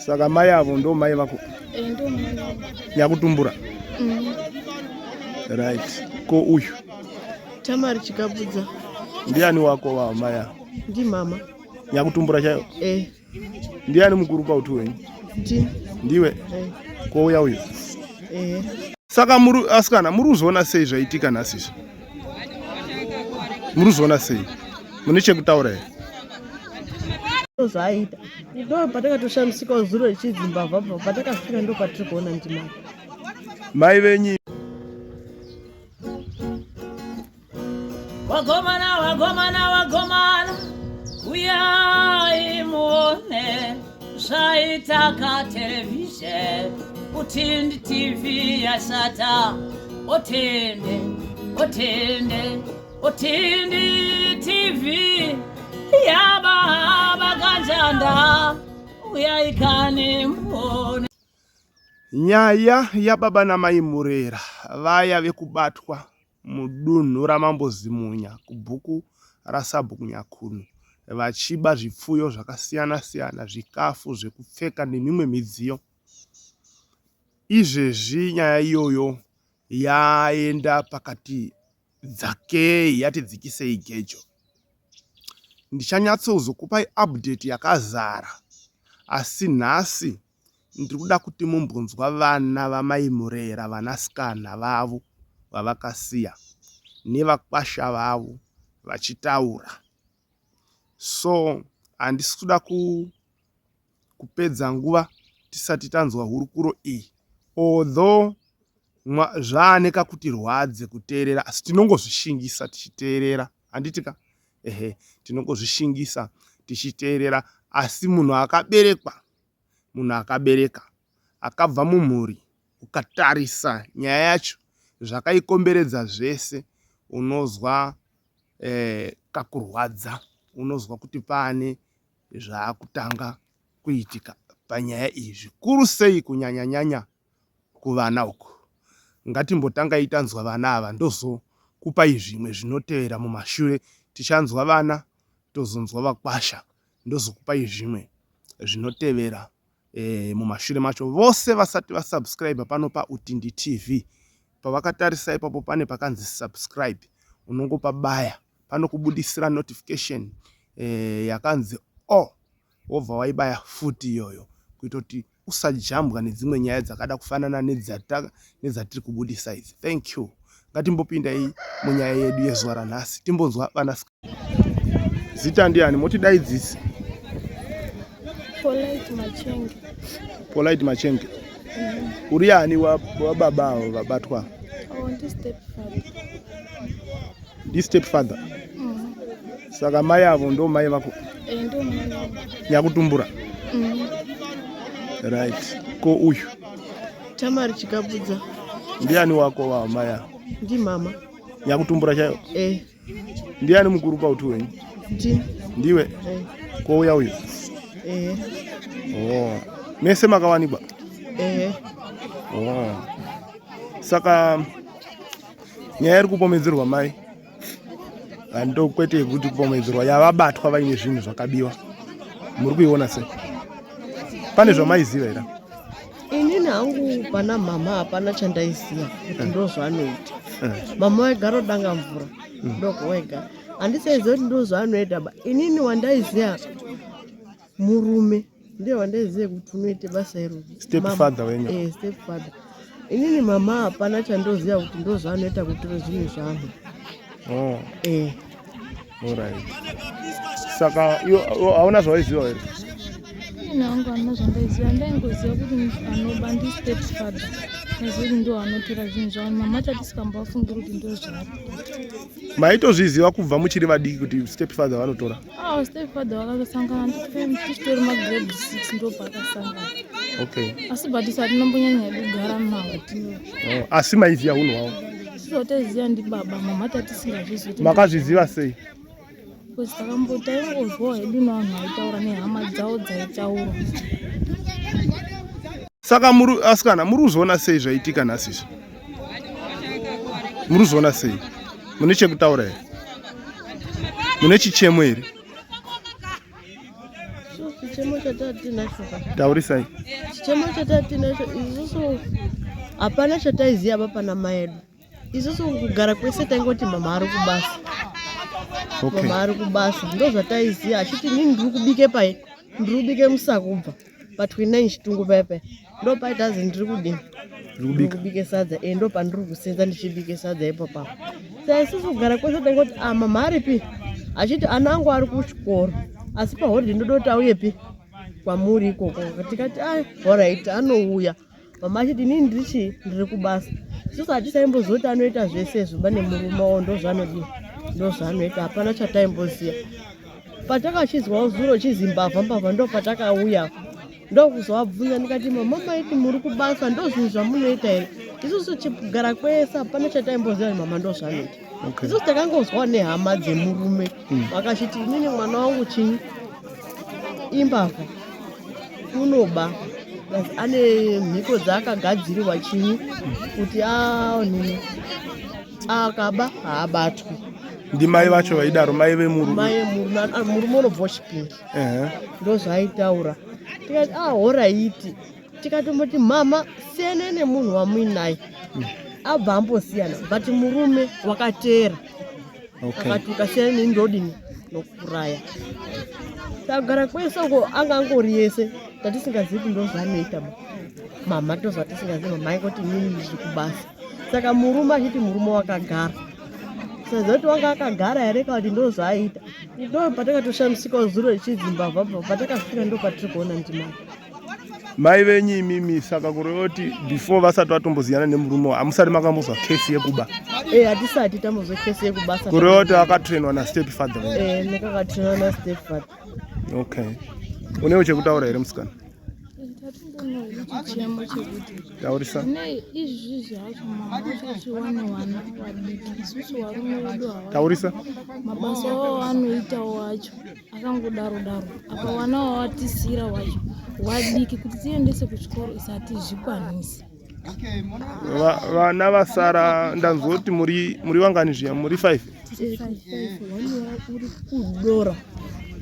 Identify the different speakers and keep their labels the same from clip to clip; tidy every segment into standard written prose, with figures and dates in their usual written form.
Speaker 1: Saka mai avo ndo mai vako.
Speaker 2: Ndo mai.
Speaker 1: Nyakutumbura. Right. Ko uyu.
Speaker 2: Tamari Chikabudza.
Speaker 1: Ndiani wako wa mai?
Speaker 2: Ndi mama.
Speaker 1: Nyakutumbura chayo? Ndiani mukuru pa utu wenyu? Ndiwe? Ko uya uyu? Saka asikana muruzoona sei zvaitika nhasi? Muruzoona sei? Mune chekutaura here?
Speaker 2: Zvaita. Ndo patakatoshamisika zuro rechidzimbabva patakafika ndo patiri kuona ndimai.
Speaker 1: Mai venyu.
Speaker 3: Wagomana, wagomana, wagomana, uyai muone zvaitaka television, Utindi TV yasata, Utindi, Utindi, Utindi TV yaba ganjanda, uyai kani muone.
Speaker 1: Nyaya ya baba na mai Murera vaya vekubatwa mudunhu ramambozimunya kubhuku rasabhuku Nyakunhu vachiba zvipfuyo zvakasiyana siyana, zvikafu, zvekupfeka nemimwe midziyo. Izvezvi nyaya iyoyo yaenda pakati dzakei yati dzikisei gejo. Ndichanyatsozokupai update yakazara, asi nhasi ndiri kuda kuti mumbonzwa vana vamai Murera, vanasikana vavo vavakasiya nevakwasha vavo vachitaura. So handisi kuda kupedza nguva tisati tanzwa hurukuro iyi. Although zvaaneka kuti rwadze kuteerera, asi tinongozvishingisa tichiteerera. Handitika? Tinongozvishingisa tichiteerera, asi munhu akabereka akabva mumhuri ukatarisa nyaya yacho zvakaikomberedza zvese, unozwa kakurwadza, unozwa kuti pane zvaakutanga kuitika panyaya iyi, zvikuru sei kunyanya kuvana uku. Ngatimbotangai tanzwa vana ava ndozokupai zvimwe zvinotevera mumashure. Tichanzwa vana tozonzwa vakwasha, ndozokupai zvimwe zvinotevera mumashure macho. Vose vasati vasubscribe pano pa Utindi TV, pavakatarisa ipapo pane pakanzi subscribe, unongopabaya panokubudisira notification yakanzi wobva waibaya futi iyoyo kuita kuti usajambwa nedzimwe nyaya dzakada kufanana nedzatiri kubudisa idzi. Thank you. Ngatimbopindai munyaya yedu yezuva ranhasi timbonzwa vanasikana. Zita ndiani? Motidaidzisi? Polite Machenge. Uri ani wababa avo vabatwa? Ndi stepfather. Saka mai avo ndo mai vako?
Speaker 2: Ndo mai.
Speaker 1: Nyakutumbura. Right. Ko uyu?
Speaker 2: Tamari Chikabudza.
Speaker 1: Ndiani wako wa mai?
Speaker 2: Ndi mama.
Speaker 1: Nyakutumbura chayo? Ndiani mukuru pa utu wenyu? Ndiwe? Ko uya uyu? Mese makawanikwa? Saka nyaya iri kupomedzerwa mai, ando kwete kuti kupomedzerwa, yavabatwa vaine zvinhu zvakabiwa. Muri kuiona sei? Pane zvamaiziva here?
Speaker 2: Inini hangu pana mama hapana chandaiziva kuti ndo zvaanoita. Mama waigara udanga mvura, doko waigara. Handisaiziva kuti ndo zvaanoita. Inini wandaiziva murume ndiye wandaiziva kuti unoite basa iroro.
Speaker 1: Stepfather wenyu?
Speaker 2: Stepfather. Inini mama hapana chandoziva kuti ndo zvaanoita kutore zvinhu zvanhu.
Speaker 1: Alright. Saka hauna zvawaiziva here?
Speaker 4: Nangu hamna zvandaiziva, ndaingoziva kuti anoba ndi stepfather. Nezviri ndo anotora zvinhu zvanhu. Mama tatisikambafungiri kuti ndo zvari.
Speaker 1: Maitozviziva kubva muchiri vadiki kuti stepfather vanotora?
Speaker 4: Stepfather vakasangana tichitori magrade 6 ndo pakasangana. Asi batisati nambonyanya kugara navo tino.
Speaker 1: Asi maiziva hunhu hwavo?
Speaker 4: Tizotoziva ndi baba, mama tatisingazvizivi.
Speaker 1: Makazviziva sei?
Speaker 4: Kuti taingozwawo hedu navanhu vaitaura nehama dzavo dzaitaura.
Speaker 1: Saka asikana muruzoona sei zvaitika nhasi? Muruzoona sei? Mune chekutaura here? Mune chichemo here?
Speaker 2: Chichemo chatatinacho
Speaker 1: Taurisai.
Speaker 2: chichemo chatatinacho isusu hapana chataiziva apa pana mai edu. Isusu kugara kwese taingoti mama ari kubasa.
Speaker 1: Okay.
Speaker 2: Mama ari kubasa ndo zvataiziva achiti nini ndiri kubike pai ndiri kubike musakubva pa29 chitungu paipai ndo paitazi ndiri kudini ndiri kubike sadza ndo pandiri kusenza ndichibike sadza ipapo. Saka isusu kugara kwese taingoti mama aripi achiti ana angu ari kuchikoro asi paholide ndodoti auyepi kwamuri ikoko tikati alright anouya. Mama achiti nini ndiri kubasa. Isusu hatisaimbozoti anoita zvese zuba nemurume wavo ndozvaanodini ndozvaanoita hapana chataimboziva. Patakachizwawo zuro chizimbavha ndo patakauya ndokuzovabvunza ndikati mama maiti muri kubasa ndozvinhu zvamunoita here. Isusu chigara kwese hapana chataimboziva kuti mama ndozvaanoita. Isusu takangozwa nehama dzemurume vakachiti inini mwana wangu chinyi imbavha unoba ane mhiko dzaakagadzirirwa chinyi kuti nini akaba haabatwi.
Speaker 1: Ndimai vacho vaidaro mai vemurume
Speaker 2: unobva Chipinge ndozvaaitaura. Tikati horaiti tikatomoti mama siyana nemunhu wamuinaye abva ambosiyana but murume wakateera akati ukasiyana neni ndodini nokuraya. Saka kugara kwese uko angangori yese tatisingazivi kuti ndozvaanoita mama ndozvatisingazivi mama aikoti nini ndiri kubasa. Saka murume achiti murume wakagara sezoti wanga akagara here kana kuti ndozvaaita ndo patakatoshamisika zuro ichidzimbavha patakasvika ndo patiri kuona ndimai.
Speaker 1: Mai venyu imimi saka kuroti before vasati vatomboziyana nemurume hamusati makambozwa kesi yekuba?
Speaker 2: Hatisati tambozwa kesi yekubasa.
Speaker 1: Kuroti vakatrainwa nastep father?
Speaker 2: Nekakatrainwa nastep father.
Speaker 1: Okay. Unewo chekutaura here musikana?
Speaker 4: Chichemo chekuti
Speaker 1: taurisa
Speaker 4: izvi zvacho mama vacho wane wana vadiki isusu varume vedu
Speaker 1: taurisa
Speaker 4: mabasa wavo anoitawo wacho akangodaro apa wana wavatisira wacho wadiki kuti tiendese kuchikoro isati zvikwanisi.
Speaker 1: Vana vasara ndanzoti muri vangani zviya muri 5?
Speaker 2: Uri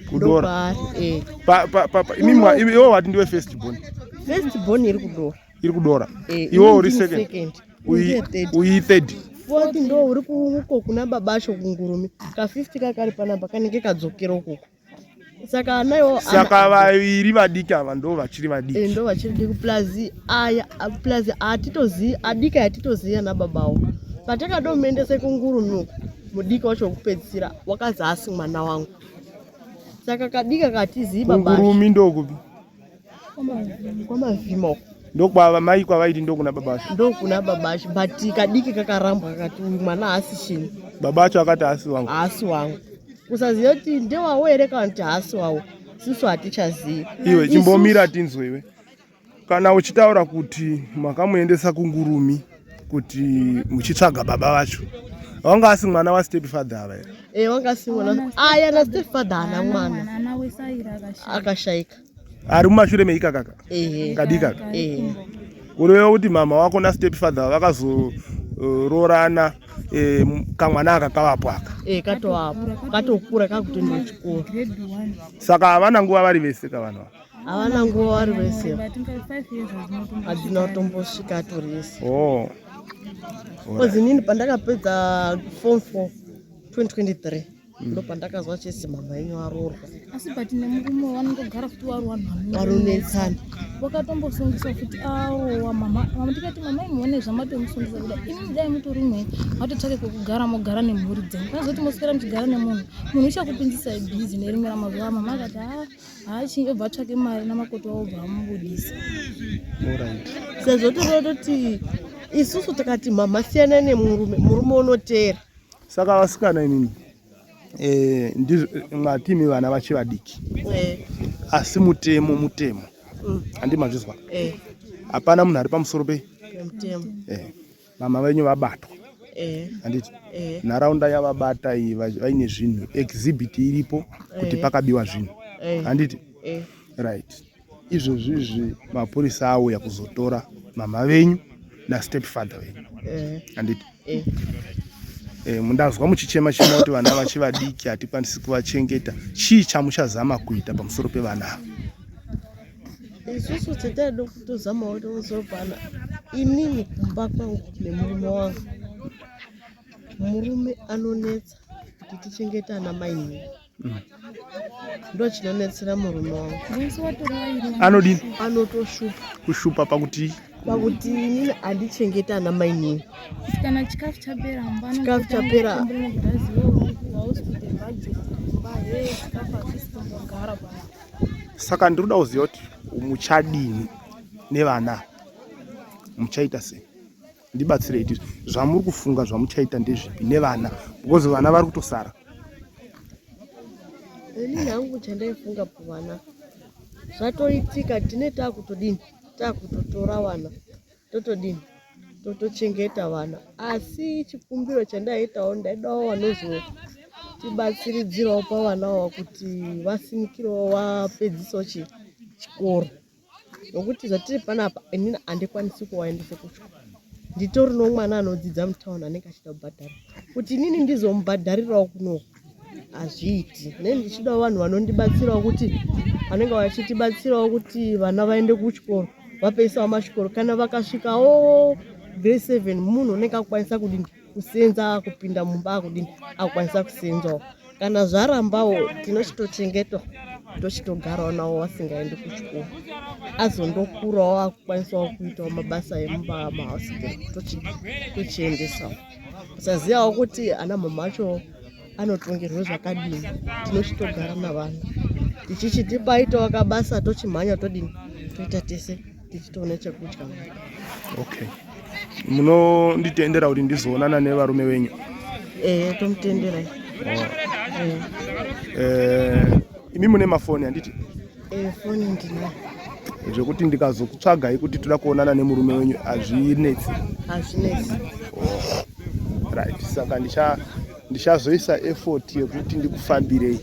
Speaker 2: kudora
Speaker 1: iwo wati ndiwe first born?
Speaker 2: First born iri kudora
Speaker 1: iwo uri second uyi third.
Speaker 2: Fourth ndo uri uko kuna babacho kungurumi ka50 kakari panapa kanenge kadzokera ukoko. Saka anayo
Speaker 1: vaviri vadiki ava ndo vachiri vadiki
Speaker 2: ndo vachiri diki plus atitozivi adiki atitoziva nababawo. Patakadomuendese kungurumi mudiki wacho wekupedzisira wakazi asi mwana wangu. Saka kadika katizivi babacho.
Speaker 1: Kungurumi ndokupi?
Speaker 2: Kwamavhima uko
Speaker 1: ndokwava mai kwavaiti ndokuna babacho?
Speaker 2: Ndokuna babacho but kadiki kakarambwa kakati uyu mwana haasi chini.
Speaker 1: Babacho akati haasi wangu?
Speaker 2: Haasi wangu. Kusaziva kuti ndewawo here kana kuti haasi wawo isusu hatichazivi.
Speaker 1: Iwe chimbomira tinzwe iwe kana uchitaura kuti makamuendesa kungurumi kuti muchitsvaga baba vacho wanga asi mwana wastep father ava here?
Speaker 2: Wanga asi mwana na step father ana mwana akashaika
Speaker 1: ari mumashure meikakaka kadikaka. Kurevo kuti mama wako nastep father vakazororana kamwana aka kavapo aka katokura kakutoenda kuchikoro. Saka havana nguva vari vese kavanhu ava?
Speaker 2: Havana nguva vari vese, hadzina kutombosvika tori vese. Kozi nini pandakapedza form 4 2023 ndo pandakazwa chesi mama yenyu arorwa.
Speaker 4: Asi but nemurume vanongogara futi vari vanhu
Speaker 2: vanonetsana.
Speaker 4: Wakatombosungisa futi arowa mama tikati mama imuone zvamatomusungisa kuda ini dai mutori mwe matotsvake kwekugara mogara nemhuri dzenyu panozoti moswera muchigara nemunhu uchakupinzisai bhizi nerimwe ramazuva mama akati haachinge obva atsvake mari namakoto avo obva amubudisa.
Speaker 2: Sezvo torodoti isusu takati mama siyana nemurume unoteera.
Speaker 1: Saka vasikana inini mwatimi vana vachivadiki asi mutemo handi mazvizwa hapana munhu ari pamusoro
Speaker 2: pemutemo.
Speaker 1: mama venyu vabatwa handiti nharaunda yavabata iyi vaine zvinhu exhibit iripo kuti pakabiwa zvinhu handiti right. Izvozvizvi mapurisa auya kuzotora mama venyu nastep father venyu handiti mundazwa muchichema chema kuti vana vachivadiki hatikwanisi kuvachengeta. Chii chamuchazama kuita pamusoro pevana ava?
Speaker 2: isusu titaida kutozama kuti uzopana inini kumba kwangu nemurume wangu. Murume anonetsa kuti tichengete ana mai ndo chinonetsera murume wangu.
Speaker 1: Anodini?
Speaker 2: Anotoshupa.
Speaker 1: Kushupa pakuti
Speaker 2: inini handichengete ana mai nini.
Speaker 4: Kana chikafu chapera mbana.
Speaker 2: Chikafu chapera.
Speaker 1: Saka ndinoda kuziva kuti muchadini nevana, muchaita sei? Ndibatsire iti zvamuri kufunga zvamuchaita ndezvipi nevana, because vana vari kutosara.
Speaker 2: Inini hangu chandaifunga pavana zvatoitika, tine takutodini, takutotora vana totodini, totochengeta vana. Asi chikumbiro chandaitawo ndaidawo vanozotibatsiridzirawo pavana ava kuti vasimukirewo vapedzisawo chikoro. Nokuti zvatiri panapa inini handikwanisi kuvaendesa kuchikoro. Nditori nomwana anodzidza mutauni anenge achida kubhadhara. Kuti inini ndizomubhadharirawo kunoku hazviiti. Neni ndichidawo vanhu vanondibatsirawo kuti vanenge vachitibatsirawo kuti vana vaende kuchikoro, vapeisawo machikoro. Kana vakasvikawo grade 7 munhu unenge akukwanisa kudini kusenza, kupinda mumba akudini akukwanisa kusenzawo. Kana zvarambawo tinochitochengetawo tochitogarawo nawo vasingaendi kuchikoro, azondokurawo akukwanisawo kuitawo mabasa emumba mahausigeri tochiendesawo. Kusazivawo kuti ana mama acho anotongerwe zvakadini, tinochitogara navanhu tichichiti paitawo kabasa tochimhanya todini toita tese tichitoona chekudya.
Speaker 1: Okay, munonditendera kuti ndizoonana nevarume venyu?
Speaker 2: Tomutenderai.
Speaker 1: Imi mune mafoni handiti?
Speaker 2: Foni ndinayo.
Speaker 1: Zvekuti ndikazokutsvagai kuti toda kuonana nemurume wenyu hazvinetsi?
Speaker 2: Hazvinetsi.
Speaker 1: Right, saka ndichazoisa effort yekuti ndikufambirei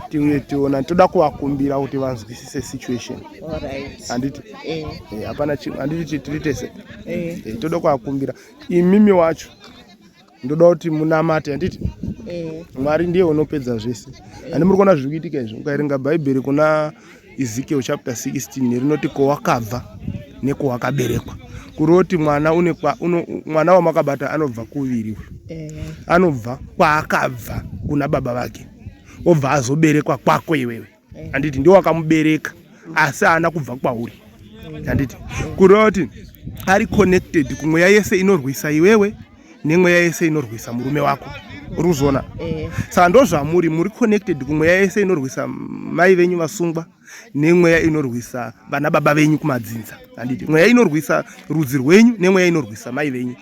Speaker 1: tiuye tiona, toda kuvakumbira kuti vanzwisise situation. Handiti? Hapana handiti tiritese? Toda kuvakumbira. Imimi wacho ndoda kuti munamate handiti? Mwari ndiye unopedza zvese. Handi muri kuona zviri kuitika izvi? Ukaerenga Bhaibheri kuna Ezekiel chapter 16 rinoti kwawakabva nekwawakaberekwa. Kuroti mwana wamakabata anobva kuviri, anobva kwaakabva kuna baba vake obva azoberekwa kwako iwewe. Handiti? Ndiwo wakamubereka asi haana kubva kwauri. Handiti? Kuroti ari connected kumweya yese inorwisa iwewe nemweya yese inorwisa murume wako. Uruzona? Saka ndo zvamuri, muri connected kumweya yese inorwisa mai venyu vasungwa nemweya inorwisa vana baba venyu kumadzinza. Handiti? Mweya inorwisa rudzi rwenyu nemweya inorwisa mai venyu.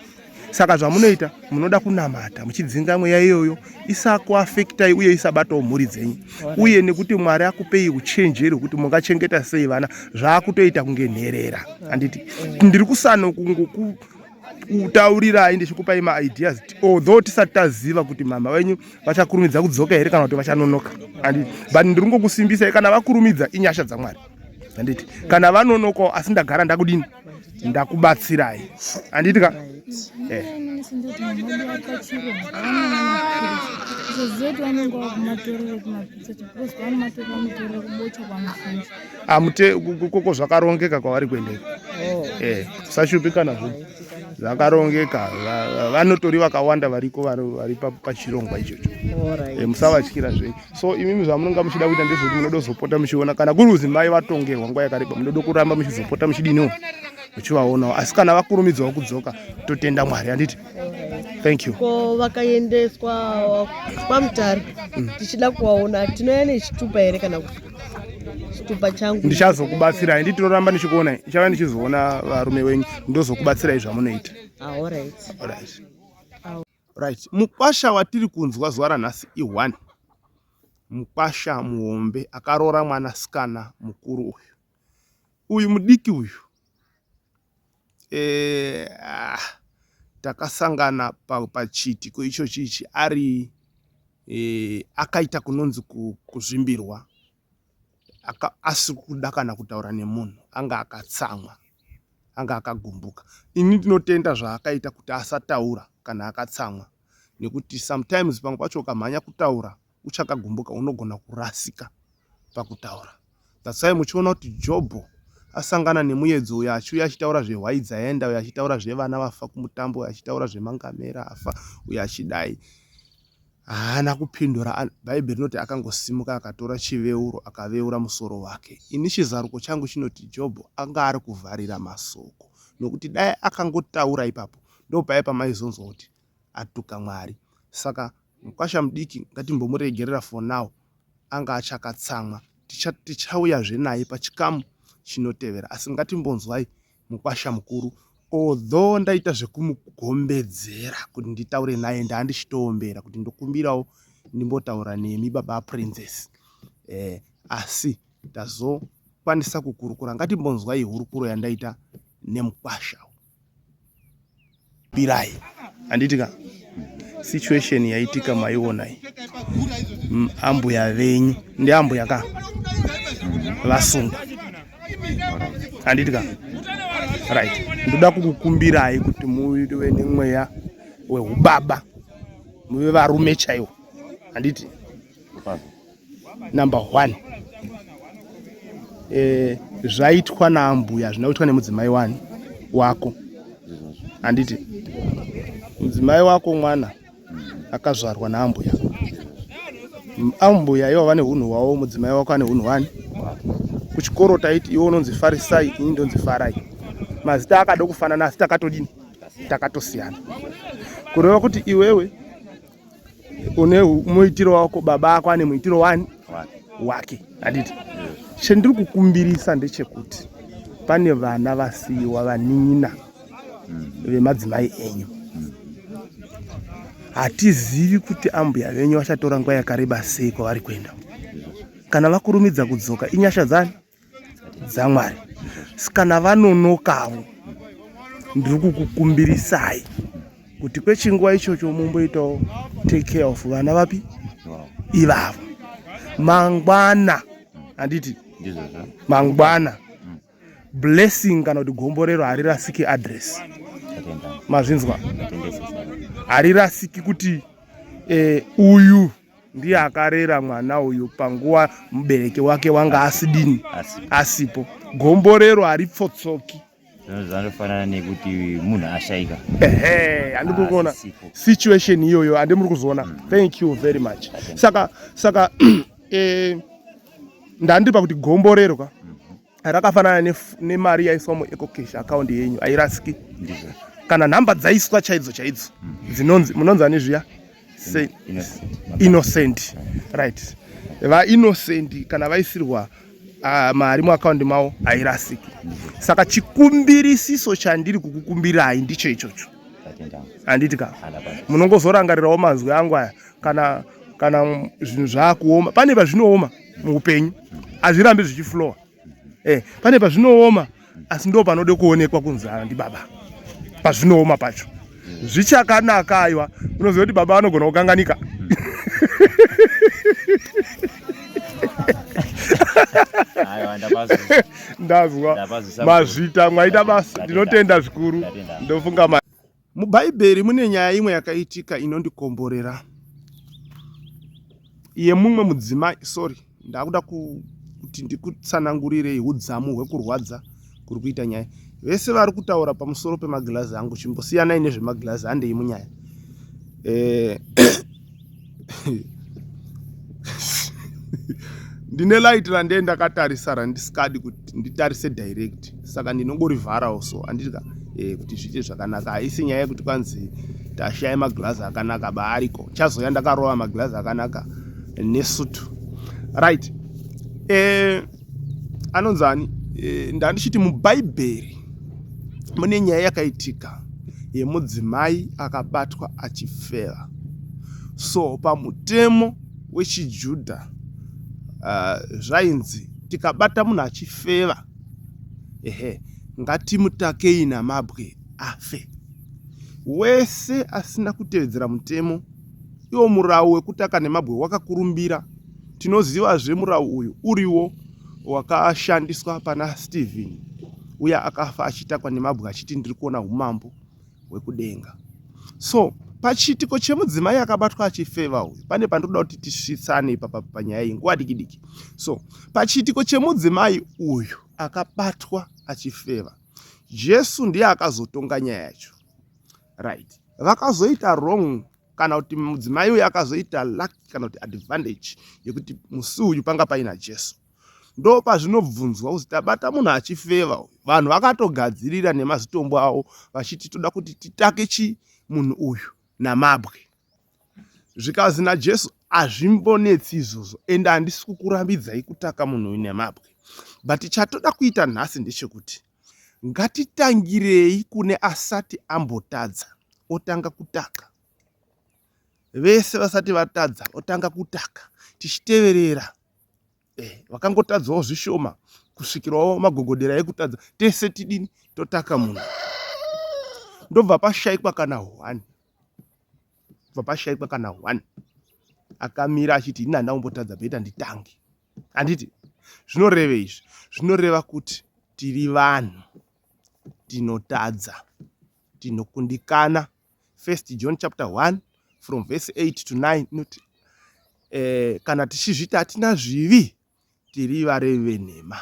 Speaker 1: Saka zvamunoita munoda kunamata muchidzinga mweya iyoyo isakuafektai uye isabatawo mhuri dzenyu. Uye nekuti Mwari akupei uchenjeri kuti mungachengeta sei vana, zvaakutoita kunge nherera. Handiti? Ndiri kusano kutaurirai ndichikupai maideas although tisati taziva kuti mama venyu vachakurumidza kudzoka here kana kuti vachanonoka. Handiti? But ndiri kungokusimbisai kana vakurumidza inyasha dzaMwari. Handiti? Kana vanonokawo asi ndagara ndakudini, ndakubatsirai. Handiti ka? Koko zvakarongeka kwavari kuendeka. Usashupika nazvo, zvakarongeka. Vanotori vakawanda variko vari pachirongwa ichocho. Musavatyira zvei. So imimi zvamunonga muchida kuita ndezvekuti munoda kuzopota muchiona kana kuri kuzi mai vatongerwa nguva yakareba, munoda kuramba muchizopota muchidiniwo muchivaonawo. Asi kana vakurumidzawo kudzoka totenda Mwari. Handiti? Thank you.
Speaker 2: Ko vakaendeswa pamutare tichida kuvaona tinouya nechitupa here kana kuti chitupa changu?
Speaker 1: Ndichazokubatsirai. Handiti? Tinoramba ndichikuonai, ndichava ndichizoona varume venyu ndozokubatsirai zvamunoita. Right. Mukwasha watiri kunzwa zuva ranhasi i1. Mukwasha muhombe akaroora mwanasikana mukuru uyu mudiki uyu. Takasangana pachiitiko ichochi ichi ari akaita kunonzi kuzvimbirwa, asiri kuda kana kutaura nemunhu, anga akatsamwa, anga akagumbuka. Ini ndinotenda zvaakaita kuti asataura kana akatsamwa, nekuti sometimes pamwe pacho ukamhanya kutaura uchakagumbuka unogona kurasika pakutaura. That's why muchiona kuti Jobho asangana nemuedzo uyo achiuya achitaura zvehwai dzaenda, uyo achitaura zvevana vafa kumutambo, uyo achitaura zvemangamera afa, uyo achidai. Haana kupindura. Bhaibheri rinoti akangosimuka akatora chiveuro akaveura musoro wake. Ini chizaruko changu chinoti Jobho anga ari kuvharira masoko, nokuti dai akangotaura ipapo ndopaipa maizonzwa kuti atuka Mwari. Saka mukwasha mudiki ngatimbomuregerera for now, anga achakatsamwa. Tichauyazve naye pachikamu chinotevera, asi ngatimbonzwai mukwasha mukuru. Although ndaita zvekumugombedzera kuti nditaure naye, ndandichitoombera kuti ndokumbirawo ndimbotaura nemi baba princess, asi ndazokwanisa kukurukura. Ngatimbonzwai hurukuro yandaita nemukwasha. Birai anditika situation yaitika maionai ambuya venyu ndi ambuya ka vasungwa anditika right. Ndoda kukukumbirai kuti muve nemweya wehubaba, muve varume chaiwo. Handiti number 1, zvaitwa naambuya zvinoitwa nemudzimai wako. Handiti mudzimai wako mwana akazvarwa naambuya. Ambuya ivo vane hunhu hwavo, mudzimai wako ane hunhu hwani. Kuchikoro taiti iwo unonzi Farisai, ini ndonzi Farai. Mazita akada kufanana asi takatodini, takatosiyana. Kureva kuti iwewe une muitiro wako, baba ako ane muitiro wake. Handiti chendiri kukumbirisa ndechekuti pane vana vasiyiwa vanina vemadzimai enyu. Hatizivi kuti ambuya venyu vachatora nguva yakareba sei kwavari kuenda. Kana vakurumidza kudzoka inyasha dzaMwari. Kana vanonokawo, ndiri kukukumbirisai kuti kwechinguva ichocho mumboitawo take care of vana vapi ivavo. Mangwana, handiti mangwana blessing kana kuti gomborero harirasiki address. Mazvinzwa? Harirasiki kuti uyu ndiye akarera mwana uyu panguva mubereki wake wanga asidini, asipo. Gomborero haripfotsoki.
Speaker 5: Zvanofanana nekuti munhu ashaika.
Speaker 1: Handiri kuona situation iyoyo, handimuri kuzoona. Thank you very much. Saka ndandipa kuti gomborero rakafanana nemari yaiswa muEcocash account yenyu, hairasiki. Kana nhamba dzaiswa chaidzo dzinonzi, munonzi ani zviya? Innocent. Right. Va innocent kana vaisirwa mari muaccount mavo hairasiki. Saka chikumbirisiso chandiri kukukumbirai ndicho ichocho. Handitika munongozorangarirawo mazwi angu aya kana zvinhu zvaakuoma. Pane pazvinooma muupenyu, hazvirambi zvichiflowa. Pane pazvinooma, asi ndo panode kuonekwa kunzi ndibaba. Pazvinooma pacho zvichakanaka aiwa, unoziva kuti baba anogona kukanganika. Ndazwa mazvita mwaita basa, ndinotenda zvikuru. Ndofunga mubhaibheri mune nyaya imwe yakaitika inondikomborera. Iye mumwe mudzimai, ndakuda kuti ndikutsanangurirei hudzamu hwekurwadza kuri kuita nyaya. Vese vari kutaura pamusoro pemagirazi angu, chimbosiyanai nezvemagirazi, handei munyaya. Ndine light randee ndakatarisa randisikadi kuti nditarise direct, saka ndinongorivharawo. So anditika kuti zviite zvakanaka. Haisi nyaya yekuti kwanzi tashaya magirazi akanaka, baariko. Chazoya ndakarova magirazi akanaka nesutu. Right. Anonzani, ndandichiti mubhaibheri mune nyaya yakaitika yemudzimai akabatwa achifeva. So pamutemo wechiJudha zvainzi tikabata munhu achifeva, ngatimutakei namabwe afe. Wese asina kutevedzera mutemo, iwo murau wekutaka nemabwe wakakurumbira. Tinozivazve murau uyu uriwo wakashandiswa pana Stephen, uya akafa achitakwa nemabwe achiti ndiri kuona umambo hwekudenga. So pachiitiko chemudzimai akabatwa achifeva uyu, pane pandoda kuti tisvitsane panyaya iyi nguva diki diki. So pachiitiko chemudzimai uyu akabatwa achifeva. Jesu ndiye akazotonga nyaya yacho, right? Vakazoita wrong, kana kuti mudzimai uyu akazoita luck kana kuti advantage yekuti musi uyu panga paina Jesu. Ndo pazvinobvunzwa kuzi tabata munhu achifeva. Vanhu vakatogadzirira nemazitombo avo vachiti toda kuti titake munhu uyu namabwe. Zvikazi naJesu hazvimbonetsi izvozvo, ende handisi kukurambidzai kutaka munhu uyu nemabwe. But chatoda kuita nhasi ndechekuti ngatitangirei kune asati ambotadza otanga kutaka. Vese vasati vatadza otanga kutaka, tichiteverera. Vakangotadzawo zvishoma kusvikirawo magogodera ekutadza, tese tidini totaka munhu. Ndobva pashayikwa kana hwani. Pashayikwa kana hwani akamira achiti ini handaombotadza bheta nditange. Handiti zvinoreva izvi? Zvinoreva kuti tiri vanhu tinotadza, tinokundikana. 1 John chapter 1 from verse 8 to 9 inoti kana tichizvita hatina zvivi tiri vareve venhema,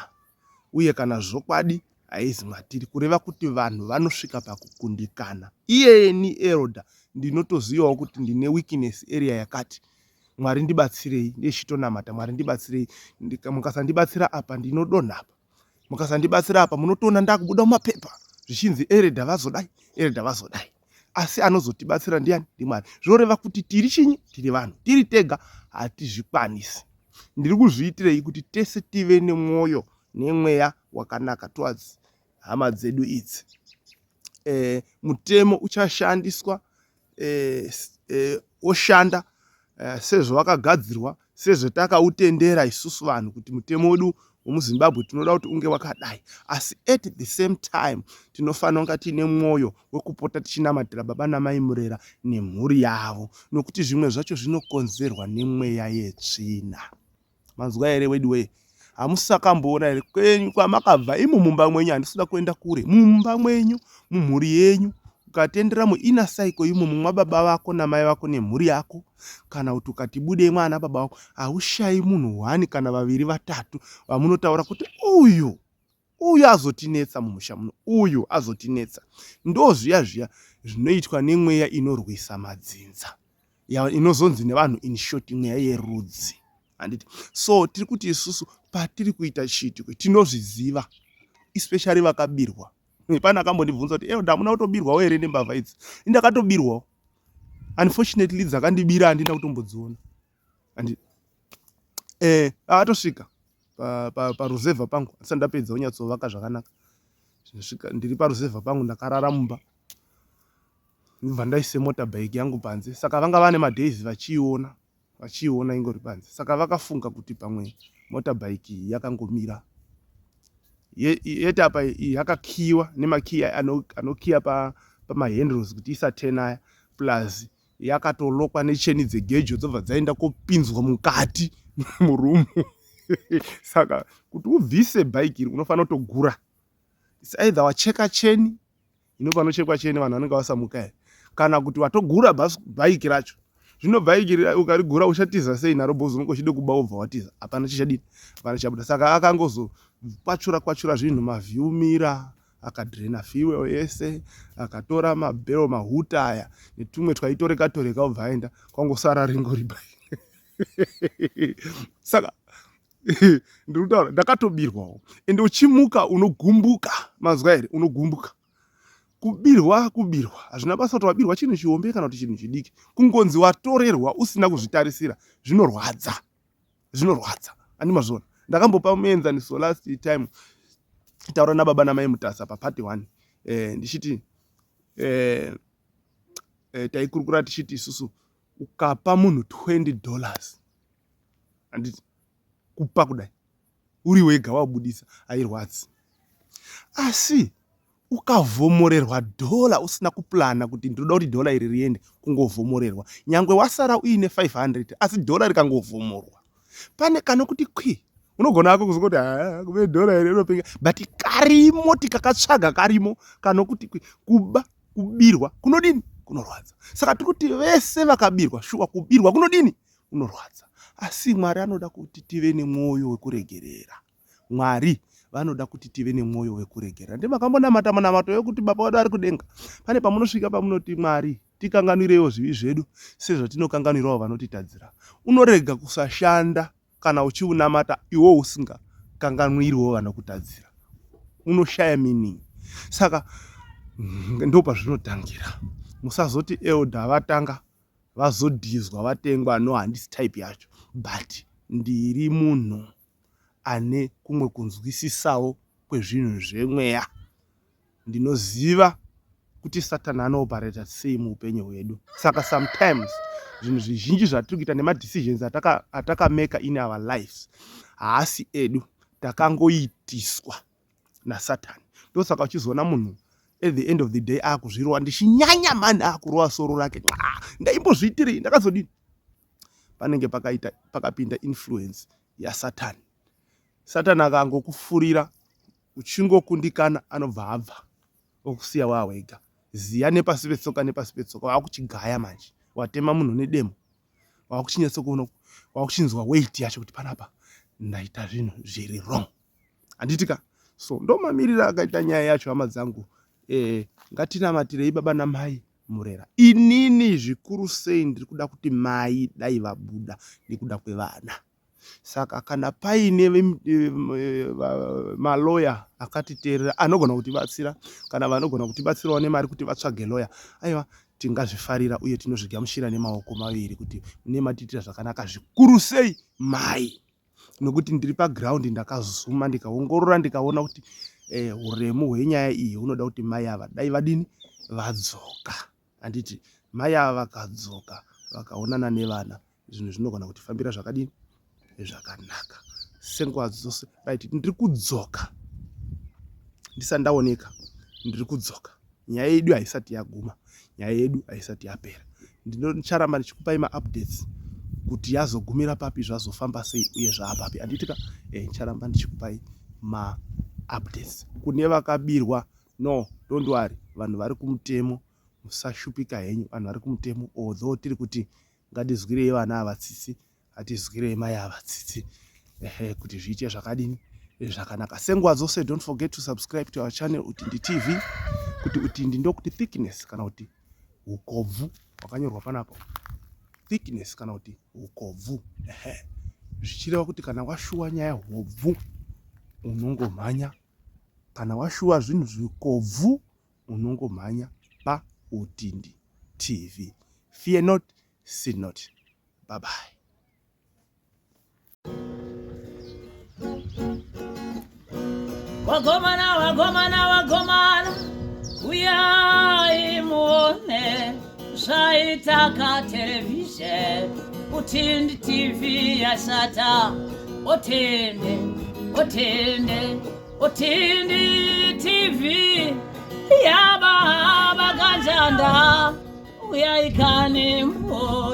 Speaker 1: uye kana zvokwadi haizi matiri, kureva kuti vanhu vanosvika pakukundikana. Iyeni Erodha ndinotozivawo kuti ndine weakness area yakati. Mwari ndibatsirei, ndichitonamata Mwari ndibatsirei. Mukasandibatsira apa ndinodonha apa, mukasandibatsira apa munotoona ndakubuda mumapepa zvichinzi Erodha vazodai, Erodha vazodai. Asi anozotibatsira ndiani? ndiMwari. Zvoreva kuti tiri chinyi? Tiri vanhu, tiri tega hatizvikwanisi. Ndiri kuzviitirei kuti tese tive nemwoyo nemweya wakanaka towards hama dzedu idzi. Mutemo uchashandiswa oshanda sezvawakagadzirwa, sezvatakautendera isusu vanhu kuti mutemo wedu wemuZimbabwe tinoda kuti unge wakadai. Asi at the same time tinofanira kunge tine mwoyo wekupota tichinamatira baba namai murera nemhuri yavo, nokuti zvimwe zvacho zvinokonzerwa nemweya yetsvina. Manzwa here wedu we? Hamusakamboona here kwenyu kwamakabva imo mumba mwenyu? Handisida kuenda kure. Mumba mwenyu, mumhuri yenyu, ukatendera muina saiko imo mumwa baba vako namai vako nemhuri yako, kana kuti ukati bude mwana baba vako, haushayi munhu wani kana vaviri vatatu vamunotaura kuti uyu azotinetsa mumusha muno, uyu azotinetsa. Ndo zviya zvinoitwa nemweya inorwisa madzinza, inozonzi nevanhu in short mweya yerudzi. Handiti? So tiri kuti isusu patiri kuita chiti tinozviziva, especially vakabirwa. Pana akambondibvunza kuti Erodha hamuna kutobirwawo here nembavha idzi? Ndakatobirwawo. Unfortunately dzakandibira handina kutombodziona. Akatosvika paruzevha pangu asati ndapedza unyatsovaka zvakanaka. Ndiri paruzevha pangu ndakarara mumba. Ndibva ndaise motorbike yangu panze. Saka vanga vane madhays vachiiona ingori panze. Saka vakafunga kuti pamwe motorbike yakangomira. Yeti apa yakakiwa nemakiya anokiya pamahandles kuti isatenaya, plus yakatolokwa necheni dzegejo dzobva dzaenda kopinzwa mukati murumu. Saka kuti ubvise bhaiki iri unofanira kutogura. It's either wacheka cheni, inopanochekwa cheni vanhu vanenge vasamuka here, kana kuti watogura bhaiki racho. Zvino bhaiki ukarigura uchatiza sei naro bhozi unenge uchida kuba ubva watiza? Hapana chichadini? Hapana chichabuda. Saka akangozokwachura zvinhu, mavhiumira, akadrena fuel yese, akatora mabhero mahuta aya netumwe twaitoreka obva aenda, kwangosara ringori bhaiki. Saka ndiri kutaura ndakatobirwawo, ende uchimuka unogumbuka. Mazwa here? Unogumbuka. Kubirwa hazvina basa kuti wabirwa chinhu chihombe kana kuti chinhu chidiki. Kungonzi watorerwa usina kuzvitarisira zvinorwadza. Handima zvona. Ndakambopa muenzaniso last time taura nababa namai mutasa papati 1 ndichiti taikurukura tichiti isusu ukapa munhu $20 handiti kupa kudai uri wega wabudisa hairwadzi. Asi ukavhomorerwa $1 usina kuplana kuti ndoda kuti $1 iri riende, kungovhomorerwa. Nyangwe wasara uine 500 asi $1 rikangovhomorwa, pane kanokuti kwi. Unogona hako kuzoti kuve $1 iri rinopenga, but karimo, tikakatsvaga karimo kanokuti kwi. Kubirwa kunodini? Kunorwadza. Saka tikuti vese vakabirwa, shuwa kubirwa kunodini? Kunorwadza. Asi Mwari anoda kuti tive nemwoyo wekuregerera. Mwari vanoda kuti tive nemwoyo wekuregera. Ndimakambonamata munamato wekuti baba wedu ari kudenga. Pane pamunosvika pamunoti Mwari tikanganireiwo zvivi zvedu sezvatinokanganirawo vanotitadzira. Unorega kusashanda kana uchiunamata iwo usingakanganwiriwo vanokutadzira. Unoshaya meaning. Saka ndo pazvinotangira. Musazoti elder vatanga vazodhizwa vatengwa no handisi type yacho, but ndiri munhu ane kumwe kunzwisisawo kwezvinhu zvemweya. Ndinoziva kuti Satani anoparata sei muupenyu hwedu. Saka sometimes zvinhu zvizhinji zvatiri kuita nemadecisions atakameka in our lives haasi edu, takangoitiswa naSatani. Ndosaka uchizoona munhu at the end of the day akuzvirova ndichinyanya mani akurova soro rake. Ndaimbozviitiri ndakazodini. Panenge pakapinda influence yaSatani. Satani akangokufurira uchingokundikana anobva abva okusiya wawega. Ziya nepasi petsoka nepasi petsoka wakuchigaya manje. Watema munhu nedemo. Wakuchinyatso kuona wakuchinzwa weight yacho kuti panapa ndaita zvinhu zviri wrong. Anditika so ndo mamirira akaita nyaya yacho hama dzangu. Ngatinamatire baba namai murera. Inini zvikuru sei ndiri kuda kuti mai dai vabuda ndikuda kwevana. Saka kana paine maloya akatiteerera anogona kutibatsira kana vanogona kutibatsirawo nemari kuti vatsvage loya, aiwa tingazvifarira uye tinozvigamuchira nemaoko maviri kuti nematitira zvakanaka zvikuru sei mai. Nokuti ndiri paground ndakazuma ndikaongorora ndikaona kuti uremu hwenyaya iyi hunoda kuti mai ava dai vadini vadzoka. Anditi mai ava vakadzoka vakaonana nevana zvinhu zvinogona kutifambira zvakadini zvakanaka. Senguva dzose right ndiri kudzoka ndisati ndaoneka, ndiri kudzoka. Nyaya yedu haisati yaguma, nyaya yedu haisati yapera. Ndinocharamba ndichikupai ma-updates kuti yazogumira papi, zvazofamba sei uye zvaapapi. Anditika ncharamba ndichikupai ma-updates. Kune vakabirwa no don't worry, vanhu vari kumutemo musashupika henyu. Vanhu vari kumutemo although tiri kuti ngatizwirei vana avatsitsi hatizwirei mai avatsitsi kuti zviite zvakadini zvakanaka. Senguva dzose don't forget to subscribe to our channel Utindi TV. Kuti Utindi ndokuti thickness kana kuti ukobvu wakanyorwa panapa. Thickness kana kuti ukobvu. Zvichireva kuti kana washuwa nyaya hobvu unongomhanya, kana washuwa zvinhu zvikobvu unongomhanya pa Utindi TV. Fear not, sin not. Bye bye.
Speaker 3: Wagomana, wagomana, wagomana, uyai muone zvaitaka television Utindi TV yasata. Utindi, Utindi, Utindi TV yaba baganjanda uyai kane muone.